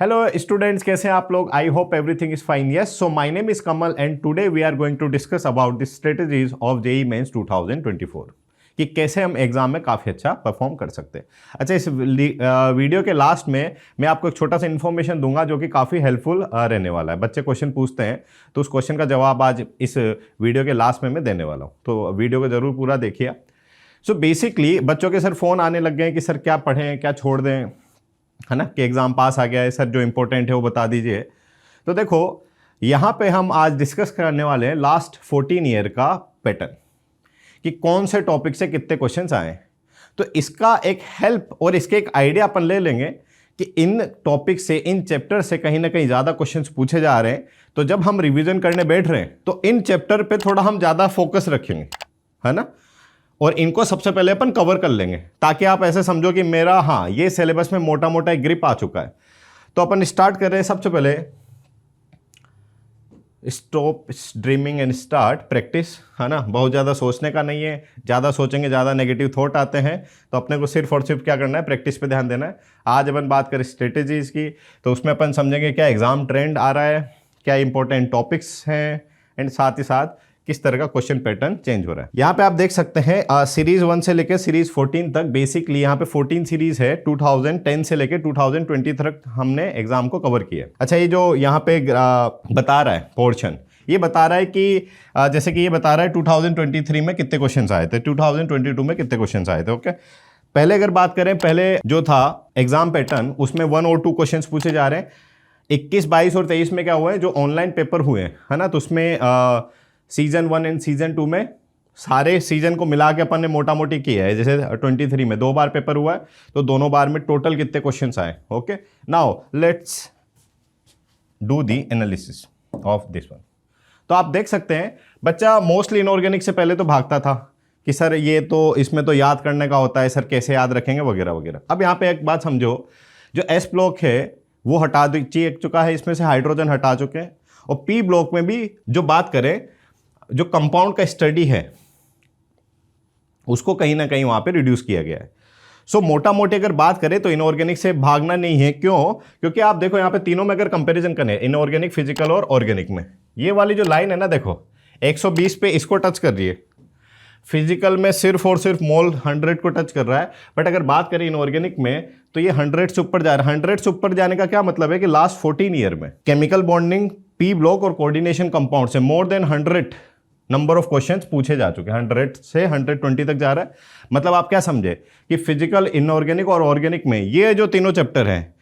Hello students, कैसे हैं आप लोग? I hope everything is fine. Yes, so my name is Kamal and today we are going to discuss about the strategies of JEE mains 2024 कि कैसे हम exam में काफ़ी अच्छा परफॉर्म कर सकते हैं. अच्छा, इस वीडियो के लास्ट में मैं आपको एक छोटा सा इन्फॉर्मेशन दूंगा जो कि काफ़ी हेल्पफुल रहने वाला है. बच्चे क्वेश्चन पूछते हैं तो उस क्वेश्चन का जवाब आज इस वीडियो के लास्ट में मैं देने वाला हूँ, तो वीडियो को ज़रूर पूरा देखिए. सो बेसिकली बच्चों के सर फ़ोन आने लग गए हैं कि सर क्या पढ़ें, क्या छोड़ दें, है ना, कि एग्ज़ाम पास आ गया है सर, जो इंपॉर्टेंट है वो बता दीजिए. तो देखो, यहाँ पे हम आज डिस्कस करने वाले हैं लास्ट 14 ईयर का पैटर्न कि कौन से टॉपिक से कितने क्वेश्चंस आए. तो इसका एक हेल्प और इसके एक आइडिया अपन ले लेंगे कि इन टॉपिक से, इन चैप्टर से कहीं ना कहीं ज़्यादा क्वेश्चंस पूछे जा रहे हैं. तो जब हम रिवीजन करने बैठ रहे हैं तो इन चैप्टर पे थोड़ा हम ज़्यादा फोकस रखेंगे, है ना, और इनको सबसे पहले अपन कवर कर लेंगे ताकि आप ऐसे समझो कि मेरा हाँ ये सिलेबस में मोटा मोटा एक ग्रिप आ चुका है. तो अपन स्टार्ट कर रहे हैं. सबसे पहले stop dreaming and start practice, है ना. बहुत ज़्यादा सोचने का नहीं है, ज़्यादा सोचेंगे ज़्यादा नेगेटिव थॉट आते हैं. तो अपने को सिर्फ और सिर्फ क्या करना है, प्रैक्टिस पे ध्यान देना है. आज अपन बात करें स्ट्रेटेजीज की, तो उसमें अपन समझेंगे क्या एग्जाम ट्रेंड आ रहा है, क्या इंपॉर्टेंट टॉपिक्स हैं, एंड साथ ही साथ किस तरह का क्वेश्चन पैटर्न चेंज हो रहा है. यहाँ पे आप देख सकते हैं सीरीज 1 से लेकर सीरीज 14 तक. बेसिकली यहाँ पे 14 सीरीज है. 2010 से लेकर 2020 तक हमने एग्जाम को कवर किया. अच्छा, ये जो यहाँ पे बता रहा है पोर्शन, ये बता रहा है कि जैसे कि ये बता रहा है 2023 में कितने क्वेश्चन आए थे, 2022 में कितने क्वेश्चन आए थे. ओके, पहले अगर बात करें, पहले जो था एग्जाम पैटर्न उसमें 1 और 2 क्वेश्चन पूछे जा रहे हैं. 21, 22 और 23 में क्या हुआ है, जो ऑनलाइन पेपर हुए हैं, है ना, तो उसमें सीजन 1 एंड सीजन 2 में सारे सीजन को मिला के अपन ने मोटा मोटी किया है. जैसे 23 में 2 बार पेपर हुआ है, तो दोनों बार में टोटल कितने क्वेश्चंस आए. Okay, now let's do the analysis of this one. तो आप देख सकते हैं बच्चा मोस्टली इनऑर्गेनिक से पहले तो भागता था कि सर ये तो इसमें तो याद करने का होता है, सर कैसे याद रखेंगे वगैरह वगैरह. अब यहाँ पे एक बात समझो, जो एस ब्लॉक है वो हटा चुका है, इसमें से हाइड्रोजन हटा चुके हैं. और पी ब्लॉक में भी जो बात करें, जो कंपाउंड का स्टडी है उसको कहीं ना कहीं वहां पे रिड्यूस किया गया है. सो मोटा मोटी अगर बात करें तो इनऑर्गेनिक से भागना नहीं है. क्यों? क्योंकि आप देखो यहाँ पे तीनों में अगर कंपैरिजन करें, इनऑर्गेनिक, फिजिकल और ऑर्गेनिक में, ये वाली जो लाइन है ना, देखो 120 पे इसको टच कर रही है. फिजिकल में सिर्फ और सिर्फ मोल 100 को टच कर रहा है. बट अगर बात करें इनऑर्गेनिक में तो ये 100 से ऊपर जा रहा है. 100 से ऊपर जाने का क्या मतलब है कि लास्ट 14 ईयर में केमिकल बॉन्डिंग, पी ब्लॉक और कोऑर्डिनेशन कंपाउंड से more than 100 number of questions पूछे जा चुके हैं. 100 से 120 तक जा रहा है. मतलब आप क्या समझे कि फिजिकल, इनऑर्गेनिक और ऑर्गेनिक में ये जो तीनों चैप्टर हैं,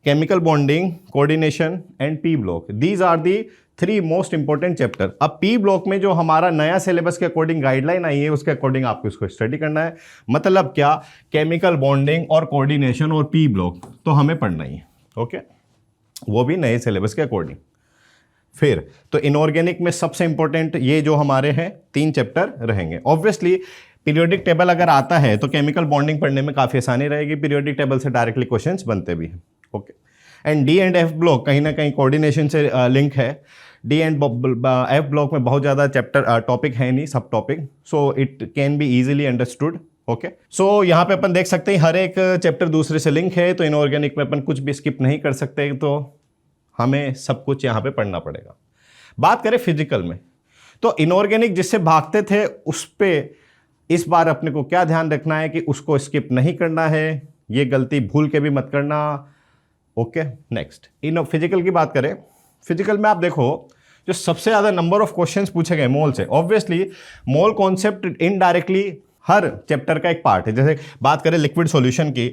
chemical bonding, coordination and P block, these are the 3 most important chapter. अब पी ब्लॉक में जो हमारा नया सिलेबस के अकॉर्डिंग गाइडलाइन आई है उसके अकॉर्डिंग आपको इसको स्टडी करना है. मतलब क्या, केमिकल बॉन्डिंग और कोऑर्डिनेशन और पी ब्लॉक तो हमें पढ़ना ही है. ओके, वो भी नए सिलेबस के अकॉर्डिंग. फिर तो इनऑर्गेनिक में सबसे इंपॉर्टेंट ये जो हमारे हैं 3 चैप्टर रहेंगे. ऑब्वियसली पीरियोडिक टेबल अगर आता है तो केमिकल बॉन्डिंग पढ़ने में काफ़ी आसानी रहेगी. पीरियोडिक टेबल से डायरेक्टली क्वेश्चंस बनते भी हैं. Okay, and D and F block कहीं ना कहीं कोऑर्डिनेशन से लिंक है. डी एंड एफ ब्लॉक में बहुत ज़्यादा चैप्टर टॉपिक है नहीं, सब topic, so it can be easily understood. Okay, so यहाँ पे अपन देख सकते हैं हर एक चैप्टर दूसरे से लिंक है. तो इनऑर्गेनिक में अपन कुछ भी स्किप नहीं कर सकते, तो हमें सब कुछ यहाँ पे पढ़ना पड़ेगा. बात करें फिजिकल में, तो इनऑर्गेनिक जिससे भागते थे उस पे इस बार अपने को क्या ध्यान रखना है कि उसको स्किप नहीं करना है. ये गलती भूल के भी मत करना. ओके, नेक्स्ट फिजिकल की बात करें. फिजिकल में आप देखो जो सबसे ज़्यादा नंबर ऑफ क्वेश्चंस पूछे गए मोल से. ऑब्वियसली मोल कॉन्सेप्ट इनडायरेक्टली हर चैप्टर का एक पार्ट है. जैसे बात करें लिक्विड सॉल्यूशन की,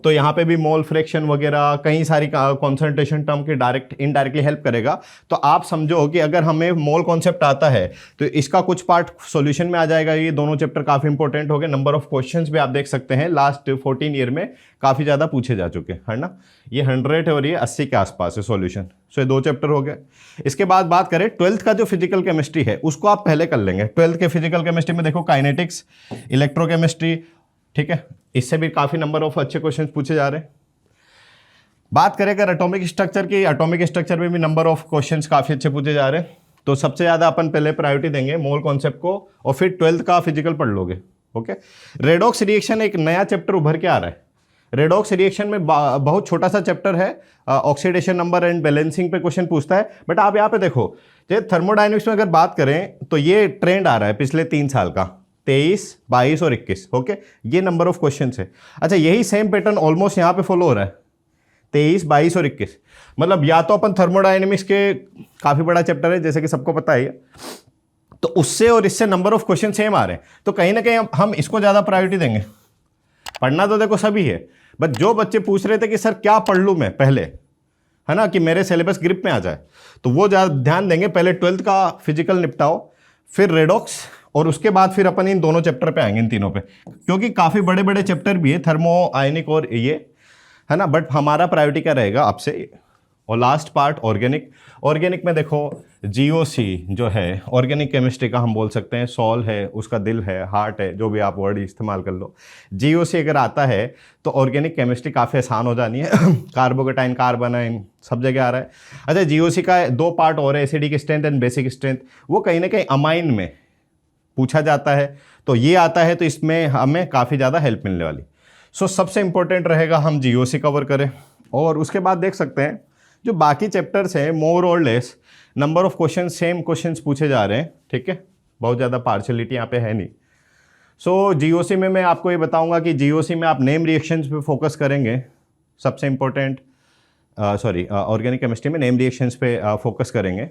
तो यहाँ पे भी मोल फ्रैक्शन वगैरह कई सारी कॉन्सेंट्रेशन टर्म की डायरेक्ट इनडायरेक्टली हेल्प करेगा. तो आप समझो कि अगर हमें मोल कॉन्सेप्ट आता है तो इसका कुछ पार्ट सॉल्यूशन में आ जाएगा. ये दोनों चैप्टर काफ़ी इंपॉर्टेंट हो गए. नंबर ऑफ क्वेश्चंस भी आप देख सकते हैं लास्ट 14 ईयर में काफ़ी ज़्यादा पूछे जा चुके हैं, है ना. ये 100 है और ये 80 के आसपास है सॉल्यूशन. सो ये 2 चैप्टर हो गए. इसके बाद बात करें 12th का जो फिजिकल केमिस्ट्री है उसको आप पहले कर लेंगे. 12th के फिजिकल केमिस्ट्री में देखो काइनेटिक्स, इलेक्ट्रोकेमिस्ट्री, ठीक है, इससे भी काफ़ी नंबर ऑफ अच्छे क्वेश्चन पूछे जा रहे हैं. बात करें अगर एटॉमिक स्ट्रक्चर की, एटॉमिक स्ट्रक्चर में भी नंबर ऑफ क्वेश्चंस काफ़ी अच्छे पूछे जा रहे हैं. तो सबसे ज़्यादा अपन पहले प्रायोरिटी देंगे मोल कॉन्सेप्ट को और फिर 12th का फिजिकल पढ़ लोगे. ओके, रेडॉक्स रिएक्शन एक नया चैप्टर उभर के आ रहा है. रेडॉक्स रिएक्शन में बहुत छोटा सा चैप्टर है, ऑक्सीडेशन नंबर एंड बैलेंसिंग पे क्वेश्चन पूछता है। बट आप यहाँ पे देखो, जैसे थर्मोडाइनमिक्स में अगर बात करें तो ये ट्रेंड आ रहा है पिछले 3 साल का, 23, 22 और 21। ओके, ये नंबर ऑफ क्वेश्चन है। अच्छा, यही सेम पैटर्न ऑलमोस्ट यहाँ पे फॉलो हो रहा है, 23, 22 और 21। मतलब या तो अपन थर्मोडाइनमिक्स के काफ़ी बड़ा चैप्टर है जैसे कि सबको पता है, तो उससे और इससे नंबर ऑफ क्वेश्चन सेम आ रहे हैं, तो कहीं ना कहीं हम इसको ज़्यादा प्रायोरिटी देंगे। पढ़ना तो देखो सभी है, बट जो बच्चे पूछ रहे थे कि सर क्या पढ़ लूँ मैं पहले, है ना, कि मेरे सिलेबस ग्रिप में आ जाए, तो वो ज़्यादा ध्यान देंगे। पहले 12th का फिजिकल निपटाओ, फिर रेडॉक्स, और उसके बाद फिर अपन इन दोनों चैप्टर पे आएंगे, इन तीनों पे, क्योंकि काफ़ी बड़े बड़े चैप्टर भी है, थर्मो, आयनिक और ये, है ना। बट हमारा प्रायोरिटी क्या रहेगा आपसे, और लास्ट पार्ट ऑर्गेनिक। ऑर्गेनिक में देखो जीओसी जो है, ऑर्गेनिक केमिस्ट्री का हम बोल सकते हैं, सॉल है, उसका दिल है, हार्ट है, जो भी आप वर्ड इस्तेमाल कर लो। जीओसी अगर आता है तो ऑर्गेनिक केमिस्ट्री काफ़ी आसान हो जानी है। कार्बोकेटाइन, कार्बोनाइन सब जगह आ रहा है। अच्छा, जीओसी का 2 पार्ट और है, acidic strength and basic strength, वो कहीं ना कहीं अमाइन में पूछा जाता है, तो ये आता है, तो इसमें हमें काफ़ी ज़्यादा हेल्प मिलने वाली। सो सबसे इंपॉर्टेंट रहेगा हम जीओसी कवर करें, और उसके बाद देख सकते हैं जो बाकी चैप्टर्स हैं, मोर और less number of question, same questions पूछे जा रहे हैं, ठीक है, बहुत ज़्यादा पार्शलिटी यहाँ पे है नहीं। सो जीओसी में मैं आपको ये बताऊंगा कि जीओसी में आप नेम रिएक्शंस पे फोकस करेंगे, सबसे इंपॉर्टेंट, ऑर्गेनिक केमिस्ट्री में नेम रिएक्शंस पे फोकस करेंगे।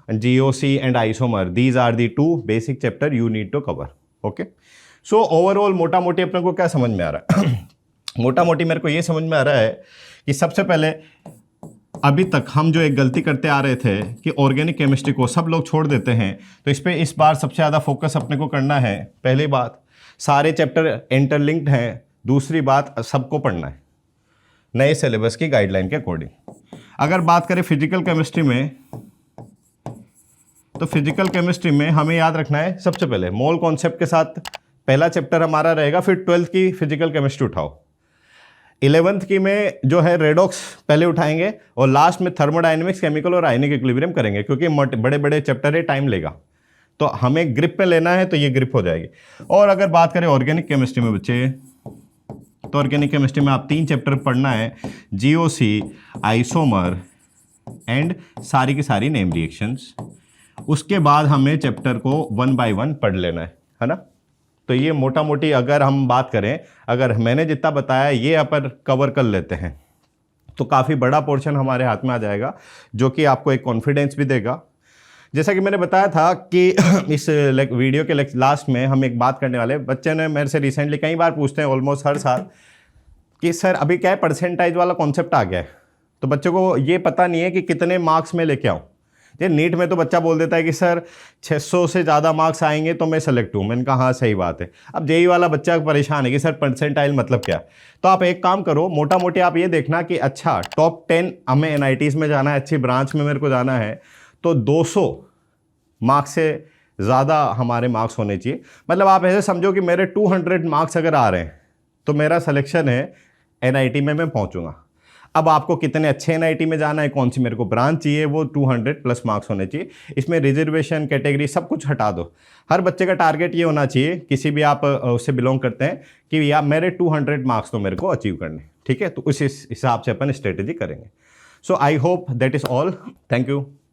GOC and isomer, these are the 2 basic chapter you need to cover. Okay, so overall मोटा मोटी अपने को क्या समझ में आ रहा है? मोटा मोटी मेरे को ये समझ में आ रहा है कि सबसे पहले अभी तक हम जो एक गलती करते आ रहे थे कि ऑर्गेनिक केमिस्ट्री को सब लोग छोड़ देते हैं, तो इस पे इस बार सबसे ज़्यादा फोकस अपने को करना है। पहली बात, सारे चैप्टर इंटरलिंक्ड हैं। दूसरी बात, सबको पढ़ना है नए सिलेबस की गाइडलाइन के अकॉर्डिंग। अगर बात करें फिजिकल केमिस्ट्री में, तो फिजिकल केमिस्ट्री में हमें याद रखना है सबसे पहले मोल कॉन्सेप्ट के साथ पहला चैप्टर हमारा रहेगा, फिर 12th की फिजिकल केमिस्ट्री उठाओ, 11th की में जो है रेडॉक्स पहले उठाएंगे, और लास्ट में थर्मोडायनेमिक्स, केमिकल और आयनिक इक्विलिब्रियम करेंगे, क्योंकि बड़े बड़े चैप्टर है, टाइम लेगा, तो हमें ग्रिप पे लेना है, तो ये ग्रिप हो जाएगी। और अगर बात करें ऑर्गेनिक केमिस्ट्री में बच्चे, तो ऑर्गेनिक केमिस्ट्री में आप 3 चैप्टर पढ़ना है, जीओसी, आइसोमर एंड सारी की सारी नेम रिएक्शंस। उसके बाद हमें चैप्टर को 1 बाय 1 पढ़ लेना है ना। तो ये मोटा मोटी अगर हम बात करें, अगर मैंने जितना बताया ये अपन कवर कर लेते हैं, तो काफ़ी बड़ा पोर्शन हमारे हाथ में आ जाएगा, जो कि आपको एक कॉन्फिडेंस भी देगा। जैसा कि मैंने बताया था कि इस वीडियो के लास्ट में हम एक बात करने वाले, बच्चे ने मेरे से रिसेंटली कई बार पूछते हैं, ऑलमोस्ट हर साल, कि सर अभी क्या है, परसेंटाइज वाला कॉन्सेप्ट आ गया है, तो बच्चों को ये पता नहीं है कि कितने मार्क्स में लेके आऊँ। ये नीट में तो बच्चा बोल देता है कि सर 600 से ज़्यादा मार्क्स आएंगे तो मैं सेलेक्ट हूँ। मैंने कहा हाँ सही बात है। अब जेई वाला बच्चा परेशान है कि सर परसेंटाइल मतलब क्या। तो आप एक काम करो, मोटा मोटी आप ये देखना कि अच्छा टॉप 10 हमें एनआईटीज़ में जाना है, अच्छी ब्रांच में मेरे को जाना है, तो 200 मार्क्स से ज़्यादा हमारे मार्क्स होने चाहिए। मतलब आप ऐसे समझो कि मेरे 200 मार्क्स अगर आ रहे हैं तो मेरा सिलेक्शन है एनआईटी में मैं पहुँचूँगा। अब आपको कितने अच्छे एनआईटी में जाना है, कौन सी मेरे को ब्रांच चाहिए, वो 200+ मार्क्स होने चाहिए। इसमें रिजर्वेशन, कैटेगरी सब कुछ हटा दो। हर बच्चे का टारगेट ये होना चाहिए, किसी भी आप उससे बिलोंग करते हैं, कि या मेरे 200 मार्क्स तो मेरे को अचीव करने, ठीक है। तो उस हिसाब से अपन स्ट्रेटेजी करेंगे। So I hope that is all. Thank you.